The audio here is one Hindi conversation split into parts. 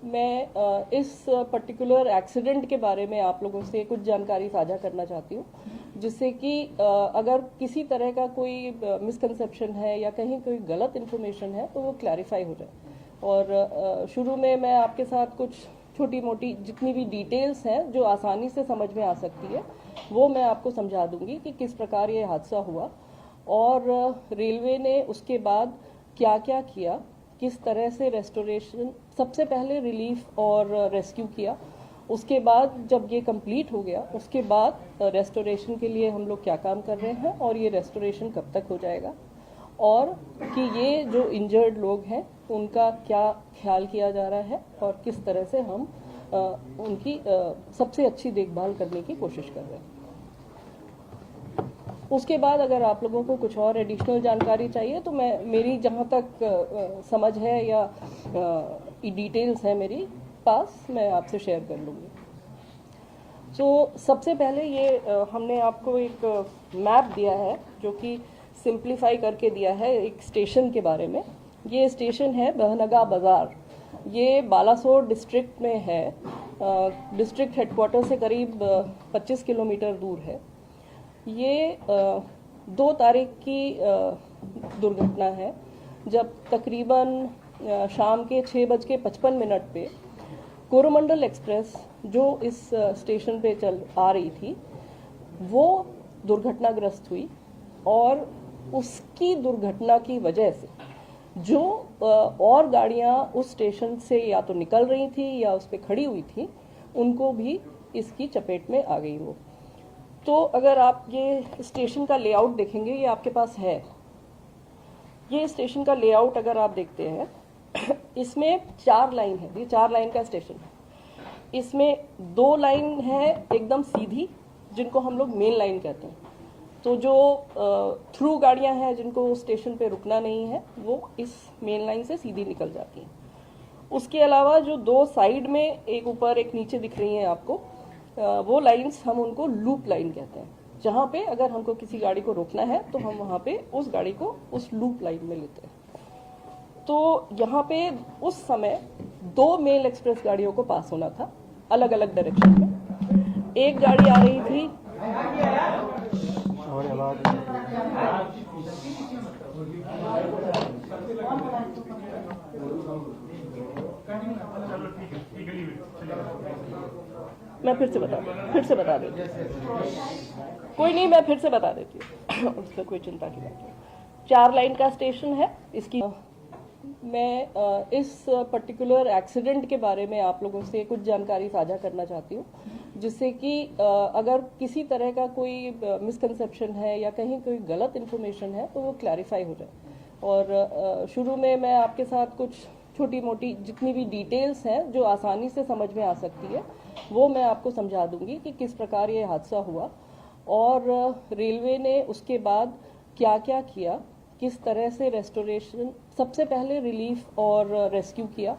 मैं इस पर्टिकुलर एक्सीडेंट के बारे में आप लोगों से कुछ जानकारी साझा करना चाहती हूँ, जिससे कि अगर किसी तरह का कोई मिसकंसेप्शन है या कहीं कोई गलत इन्फॉर्मेशन है तो वो क्लैरिफाई हो जाए। और शुरू में मैं आपके साथ कुछ छोटी मोटी जितनी भी डिटेल्स हैं जो आसानी से समझ में आ सकती है वो मैं आपको समझा दूंगी कि किस प्रकार ये हादसा हुआ और रेलवे ने उसके बाद क्या क्या किया, किस तरह से रेस्टोरेशन, सबसे पहले रिलीफ और रेस्क्यू किया, उसके बाद जब ये कंप्लीट हो गया उसके बाद रेस्टोरेशन के लिए हम लोग क्या काम कर रहे हैं और ये रेस्टोरेशन कब तक हो जाएगा, और कि ये जो इंजर्ड लोग हैं उनका क्या ख्याल किया जा रहा है और किस तरह से हम उनकी सबसे अच्छी देखभाल करने की कोशिश कर रहे हैं। उसके बाद अगर आप लोगों को कुछ और एडिशनल जानकारी चाहिए तो मैं मेरी जहाँ तक समझ है या डिटेल्स है मेरी पास, मैं आपसे शेयर कर लूँगी। सबसे पहले ये हमने आपको एक मैप दिया है जो कि सिंप्लीफाई करके दिया है एक स्टेशन के बारे में। ये स्टेशन है बहनगा बाज़ार, ये बालासोर डिस्ट्रिक्ट में है, डिस्ट्रिक्ट हेडक्वार्टर से करीब 25 किलोमीटर दूर है। ये 2 तारीख की दुर्घटना है जब तकरीबन शाम के 6:55 पे कोरोमंडल एक्सप्रेस जो इस स्टेशन पे चल आ रही थी वो दुर्घटनाग्रस्त हुई और उसकी दुर्घटना की वजह से जो और गाड़ियां उस स्टेशन से या तो निकल रही थी या उस पर खड़ी हुई थी उनको भी इसकी चपेट में आ गई वो। तो अगर आप ये स्टेशन का लेआउट देखेंगे, ये आपके पास है, ये स्टेशन का लेआउट अगर आप देखते हैं इसमें 4 लाइन है, ये 4 लाइन का स्टेशन है। इसमें 2 लाइन है एकदम सीधी जिनको हम लोग मेन लाइन कहते हैं, तो जो थ्रू गाड़ियां हैं जिनको स्टेशन पे रुकना नहीं है वो इस मेन लाइन से सीधी निकल जाती हैं। उसके अलावा जो 2 साइड में एक ऊपर एक नीचे दिख रही हैं आपको, वो लाइंस हम उनको लूप लाइन कहते हैं, जहाँ पे अगर हमको किसी गाड़ी को रोकना है तो हम वहाँ पे उस गाड़ी को उस लूप लाइन में लेते हैं। तो यहाँ पे उस समय 2 मेल एक्सप्रेस गाड़ियों को पास होना था अलग अलग डायरेक्शन में। एक गाड़ी आ रही थी मैं फिर से बता देती हूँ, कोई नहीं, मैं फिर से बता देती हूँ उसमें कोई चिंता की बात नहीं। 4 लाइन का स्टेशन है इसकी। मैं इस पर्टिकुलर एक्सीडेंट के बारे में आप लोगों से कुछ जानकारी साझा करना चाहती हूँ, जिससे कि अगर किसी तरह का कोई मिसकंसेप्शन है या कहीं कोई गलत इन्फॉर्मेशन है तो वो क्लैरिफाई हो जाए। और शुरू में मैं आपके साथ कुछ छोटी मोटी जितनी भी डिटेल्स हैं जो आसानी से समझ में आ सकती है वो मैं आपको समझा दूंगी कि किस प्रकार ये हादसा हुआ और रेलवे ने उसके बाद क्या क्या किया, किस तरह से रेस्टोरेशन, सबसे पहले रिलीफ और रेस्क्यू किया,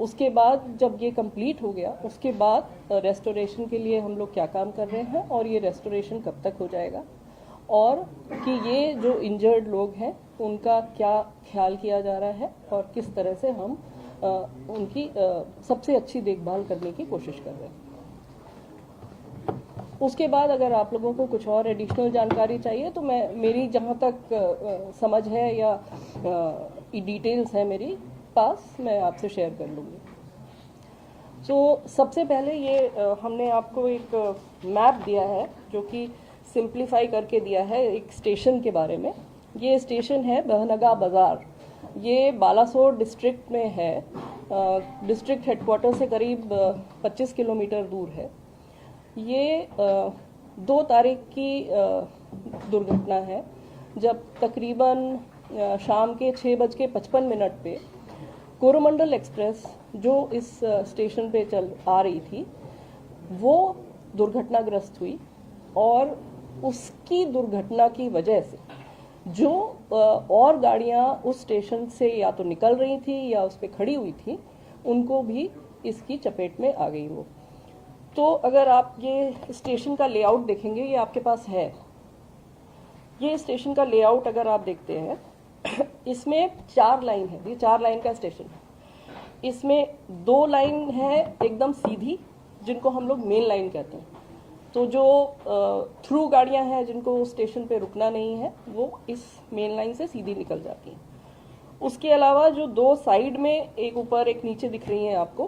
उसके बाद जब ये कंप्लीट हो गया उसके बाद रेस्टोरेशन के लिए हम लोग क्या काम कर रहे हैं और ये रेस्टोरेशन कब तक हो जाएगा, और कि ये जो इंजर्ड लोग हैं उनका क्या ख्याल किया जा रहा है और किस तरह से हम उनकी सबसे अच्छी देखभाल करने की कोशिश कर रहे हैं। उसके बाद अगर आप लोगों को कुछ और एडिशनल जानकारी चाहिए तो मैं मेरी जहाँ तक समझ है या डिटेल्स है मेरी पास, मैं आपसे शेयर कर लूँगी। सबसे पहले ये हमने आपको एक मैप दिया है जो कि सिंप्लीफाई करके दिया है एक स्टेशन के बारे में। ये स्टेशन है बहनगा बाज़ार, ये बालासोर डिस्ट्रिक्ट में है, डिस्ट्रिक्ट हेडक्वार्टर से करीब 25 किलोमीटर दूर है। ये 2 तारीख की दुर्घटना है जब तकरीबन शाम के 6:55 पे कोरोमंडल एक्सप्रेस जो इस स्टेशन पे चल आ रही थी वो दुर्घटनाग्रस्त हुई और उसकी दुर्घटना की वजह से जो और गाड़ियां उस स्टेशन से या तो निकल रही थी या उस पर खड़ी हुई थी उनको भी इसकी चपेट में आ गई वो। तो अगर आप ये स्टेशन का लेआउट देखेंगे, ये आपके पास है, ये स्टेशन का लेआउट अगर आप देखते हैं इसमें 4 लाइन है, ये 4 लाइन का स्टेशन है। इसमें 2 लाइन है एकदम सीधी, जिनको हम लोग मेन लाइन कहते हैं। तो जो थ्रू गाड़ियां हैं जिनको स्टेशन पे रुकना नहीं है, वो इस मेन लाइन से सीधी निकल जाती हैं। उसके अलावा जो 2 साइड में, एक ऊपर एक नीचे दिख रही हैं आपको,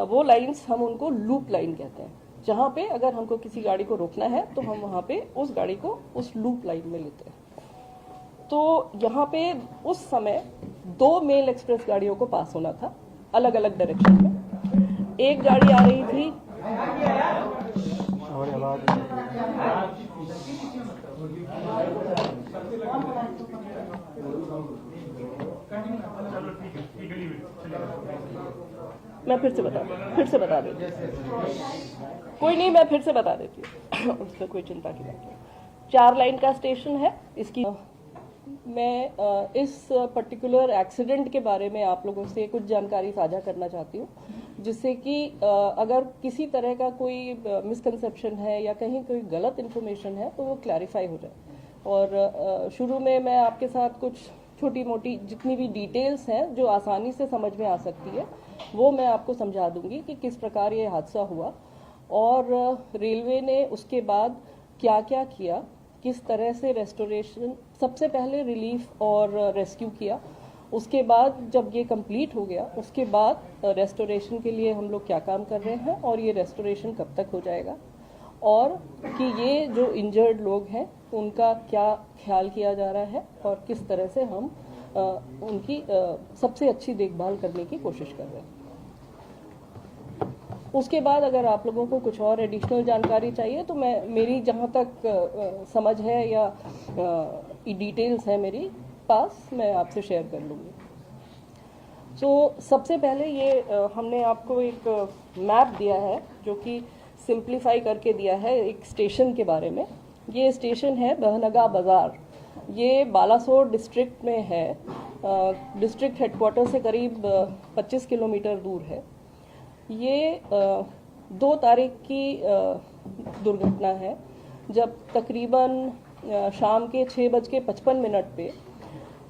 वो लाइंस हम उनको लूप लाइन कहते हैं। जहाँ पे अगर हमको किसी गाड़ी को रोकना है तो हम वहाँ पे उस गाड़ी को उस लूप लाइन में लेते हैं। तो यहाँ पे उस समय 2 मेल एक्सप्रेस गाड़ियों को पास होना था, अलग अलग डायरेक्शन में। एक गाड़ी आ रही थी, मैं फिर से बता देती हूँ। कोई नहीं, मैं फिर से बता देती हूँ। उसमें कोई चिंता की बात नहीं। 4 लाइन का स्टेशन है इसकी। मैं इस पर्टिकुलर एक्सीडेंट के बारे में आप लोगों से कुछ जानकारी साझा करना चाहती हूँ, जिससे कि अगर किसी तरह का कोई मिसकंसेप्शन है या कहीं कोई गलत इन्फॉर्मेशन है तो वो क्लैरिफाई हो जाए। और शुरू में मैं आपके साथ कुछ छोटी मोटी जितनी भी डिटेल्स हैं जो आसानी से समझ में आ सकती है, वो मैं आपको समझा दूंगी कि किस प्रकार ये हादसा हुआ और रेलवे ने उसके बाद क्या क्या किया, किस तरह से रेस्टोरेशन, सबसे पहले रिलीफ और रेस्क्यू किया, उसके बाद जब ये कंप्लीट हो गया उसके बाद रेस्टोरेशन के लिए हम लोग क्या काम कर रहे हैं और ये रेस्टोरेशन कब तक हो जाएगा, और कि ये जो इंजर्ड लोग हैं उनका क्या ख्याल किया जा रहा है और किस तरह से हम उनकी सबसे अच्छी देखभाल करने की कोशिश कर रहे हैं। उसके बाद अगर आप लोगों को कुछ और एडिशनल जानकारी चाहिए तो मैं, मेरी जहाँ तक समझ है या डिटेल्स है मेरी पास, मैं आपसे शेयर कर लूँगी। सबसे पहले ये हमने आपको एक मैप दिया है जो कि सिंप्लीफाई करके दिया है एक स्टेशन के बारे में। ये स्टेशन है बहनगा बाज़ार। ये बालासोर डिस्ट्रिक्ट में है, डिस्ट्रिक्ट हेडक्वार्टर से करीब 25 किलोमीटर दूर है। ये 2 तारीख की दुर्घटना है, जब तकरीबन शाम के 6:55 पे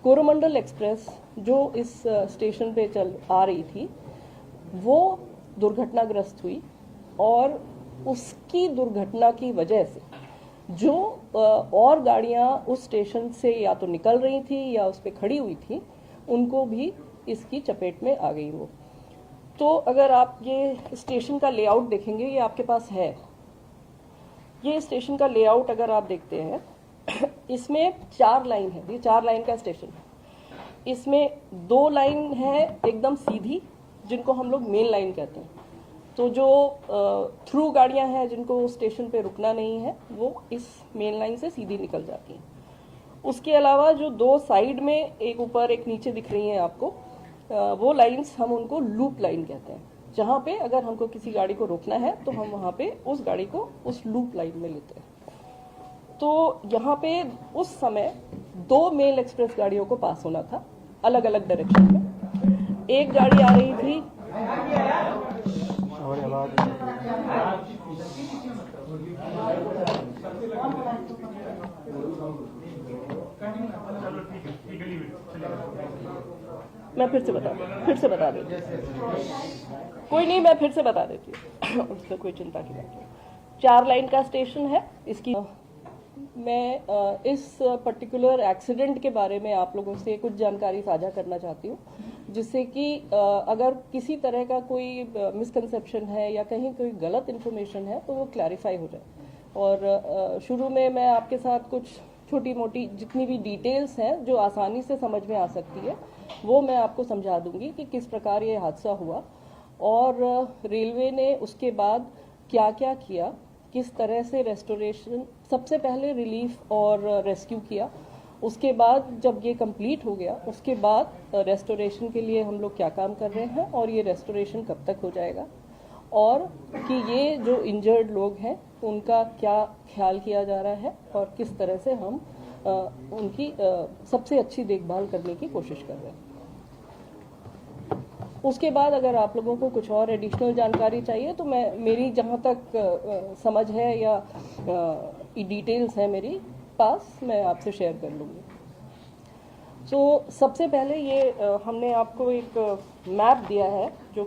कोरोमंडल एक्सप्रेस जो इस स्टेशन पे चल आ रही थी वो दुर्घटनाग्रस्त हुई, और उसकी दुर्घटना की वजह से जो और गाड़ियां उस स्टेशन से या तो निकल रही थी या उस पर खड़ी हुई थी, उनको भी इसकी चपेट में आ गई वो। तो अगर आप ये स्टेशन का लेआउट देखेंगे, ये आपके पास है, ये स्टेशन का लेआउट अगर आप देखते हैं, इसमें 4 लाइन है, ये 4 लाइन का स्टेशन है। इसमें 2 लाइन है एकदम सीधी, जिनको हम लोग मेन लाइन कहते हैं। तो जो थ्रू गाड़ियां हैं जिनको स्टेशन पे रुकना नहीं है, वो इस मेन लाइन से सीधी निकल जाती हैं। उसके अलावा जो 2 साइड में, एक ऊपर एक नीचे दिख रही हैं आपको, वो लाइंस हम उनको लूप लाइन कहते हैं। जहाँ पे अगर हमको किसी गाड़ी को रोकना है तो हम वहाँ पे उस गाड़ी को उस लूप लाइन में लेते हैं। तो यहाँ पे उस समय 2 मेल एक्सप्रेस गाड़ियों को पास होना था, अलग अलग डायरेक्शन में। एक गाड़ी आ रही थी, मैं फिर से बता देती हूँ। कोई नहीं, मैं फिर से बता देती हूँ। उसमें कोई चिंता की बात नहीं। 4 लाइन का स्टेशन है इसकी। मैं इस पर्टिकुलर एक्सीडेंट के बारे में आप लोगों से कुछ जानकारी साझा करना चाहती हूँ, जिससे कि अगर किसी तरह का कोई मिसकंसेप्शन है या कहीं कोई गलत इन्फॉर्मेशन है तो वो क्लैरिफाई हो जाए। और शुरू में मैं आपके साथ कुछ छोटी मोटी जितनी भी डिटेल्स हैं जो आसानी से समझ में आ सकती है, वो मैं आपको समझा दूंगी कि किस प्रकार ये हादसा हुआ और रेलवे ने उसके बाद क्या क्या किया, किस तरह से रेस्टोरेशन, सबसे पहले रिलीफ और रेस्क्यू किया, उसके बाद जब ये कंप्लीट हो गया उसके बाद रेस्टोरेशन के लिए हम लोग क्या काम कर रहे हैं और ये रेस्टोरेशन कब तक हो जाएगा, और कि ये जो इंजर्ड लोग हैं उनका क्या ख्याल किया जा रहा है और किस तरह से हम उनकी सबसे अच्छी देखभाल करने की कोशिश कर रहे हैं। उसके बाद अगर आप लोगों को कुछ और एडिशनल जानकारी चाहिए तो मैं, मेरी जहाँ तक समझ है या डिटेल्स है मेरी पास, मैं आपसे शेयर कर लूँगी। सबसे पहले ये हमने आपको एक मैप दिया है जो